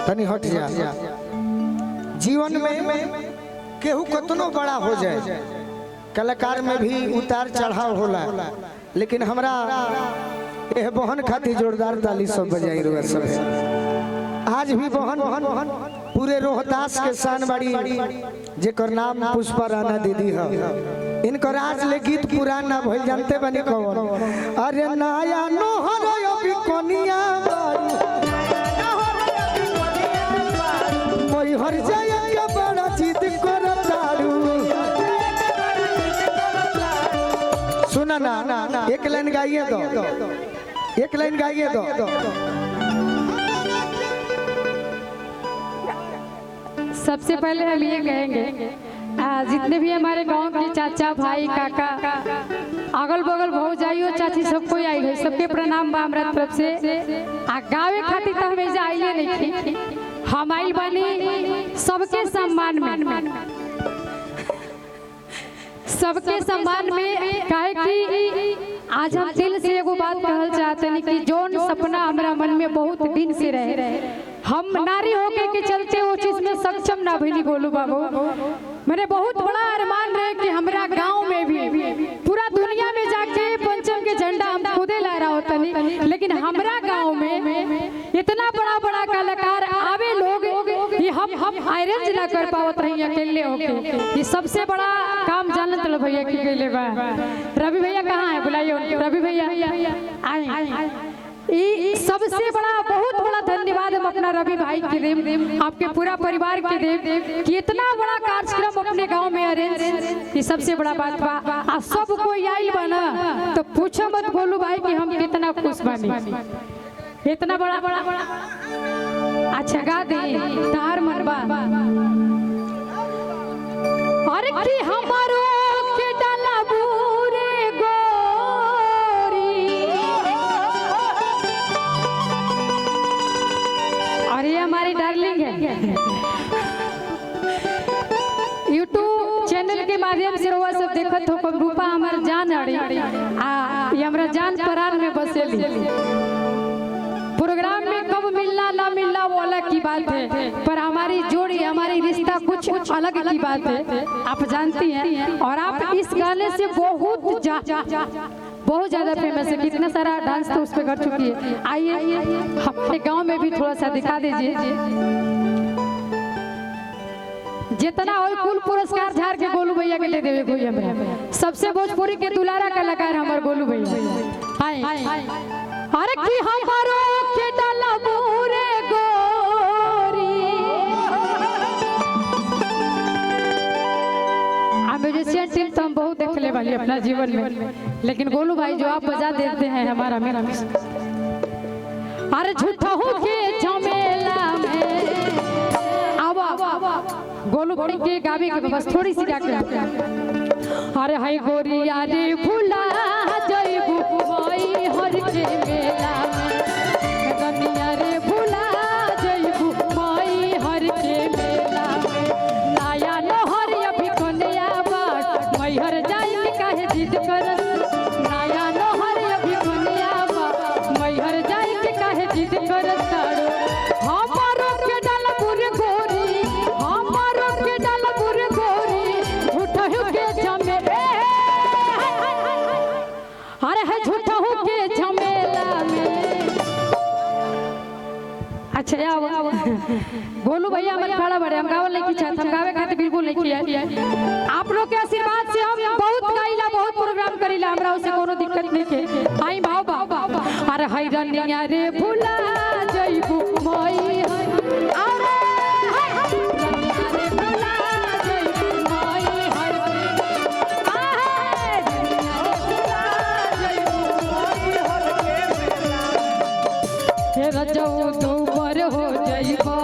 तनी हट जा। जीवन में केहू कतनो बड़ा हो जाए, कलाकार में भी उतार चढ़ाव होला, लेकिन हमरा यह बहन खातिर जोरदार ताली सब बजाई रुआ सब। आज भी बहन पूरे रोहतास के शान बाड़ी, जेकर नाम पुष्पा राणा दीदी है। इनकर आज ले गीत पुरान ना भइल, जानते बनी कौन? अरे नया नोहर अभी कोनिया मोई हर जाए के बड़ा जिद कर तारू। सुना ना, एक लाइन गाइए दो, एक लाइन गाइए दो। सबसे पहले हम ये कहेंगे, जितने भी हमारे गांव के चाचा भाई काका अगल बगल भौजाइयो चाची सब कोई आई है, सबके प्रणाम बा हमरा तरफ से। गावे खातिर तो हमें आइले नहीं थी, हम आइल बानी सबके सम्मान में, सबके सम्मान में। काहे कि आज हम दिल से एगो बात कहल चाहते हैं कि जोन सपना हमारा मन में बहुत दिन से रहे, हम नारी होके के चलते वो चीज में सक्षम ना भइली। गोलू बाबू, मेरे बहुत बड़ा अरमान रहे कि हमारा गांव में भी पूरा दुनिया में जाके पंचम के झंडा हम खुदे ला रहा होता नहीं, लेकिन हमारा गांव में इतना बड़ा बड़ा कलाकार आवे लोग, ये हम अरेंज ना कर पावत रही अकेले होके। ये सबसे बड़ा काम जानत लो भैया की गइले बा। रवि भैया कहाँ है? बुलाइए रवि भैया आए। ये सबसे बड़ा बहुत बड़ा धन्यवाद हम अपना रवि भाई के देव, आपके पूरा परिवार के देव कि इतना बड़ा कार्यक्रम अपने गांव में अरेंज, ये सबसे बड़ा बात बा। आ सब कोई आई बना तो पूछो मत गोलू भाई कि हम कितना खुश बानी, इतना बड़ा बड़ा बड़ा। अच्छा गा दे तार मनबा। अरे कि हमारो के डाला बुरे गोरी, और ये हमारी डार्लिंग है। यूट्यूब चैनल के माध्यम से रोवा सब देखत हो, रूपा हमार जान अड़ी ये हमरा जान परान में बसेली। प्रोग्राम में कब मिलना ना मिलना वो अलग की बात है, पर हमारी जोड़ी हमारी रिश्ता कुछ अलग की बात है, आप जानती हैं। और आप इस गाने से बहुत ज्यादा फेमस है, कितना सारा डांस तो उस पर कर चुकी है। आइए अपने गांव में भी थोड़ा सा दिखा दीजिए। जितना हो कुल पुरस्कार झाड़ के गोलू भैया के ले देवे कोई हमें। सबसे भोजपुरी के दुलारा कलाकार हमारे गोलू भैया। अरे कि हमारो के डाला बुरे गोरी, म्यूजिशियन टीम तो हम बहुत देखने वाली अपना जीवन में, लेकिन गोलू भाई जो आप बजा देते हैं हमारा मेरा। अरे झूठा हो के झमेला में गोलू भाई के गावे के बस थोड़ी सी जाके। अरे हाय गोरी यारे भूला जइबू मई हर के मेला में, गनिया रे भूला जइबू मई हर के मेला में। नया नहर अभी कन्या बाट मई हर जाई काहे जिद करत, नया नहर अभी कन्या बाट मई हर जाई काहे जिद करत। हमारो के डाल बुरे गोरी, हमारो के डाल बुरे गोरी, झूठा हो के झमे। अरे है झूठा हो के झमेला में। अच्छा आओ गोलू भैया हमारे खड़ा बड़े, हम गावे नहीं चाहते, हम गावे खाते बिल्कुल नहीं किया। आप लोग के आशीर्वाद से हम बहुत गाइला, बहुत प्रोग्राम करीला, हमरा उसे कोनो दिक्कत नहीं के। आई भाव भाव। अरे हाय रनिया रे भूला जइबू मई, अरे रनिया रे भूला जइबू मई हर के, रजऊ तू पर हो जइबा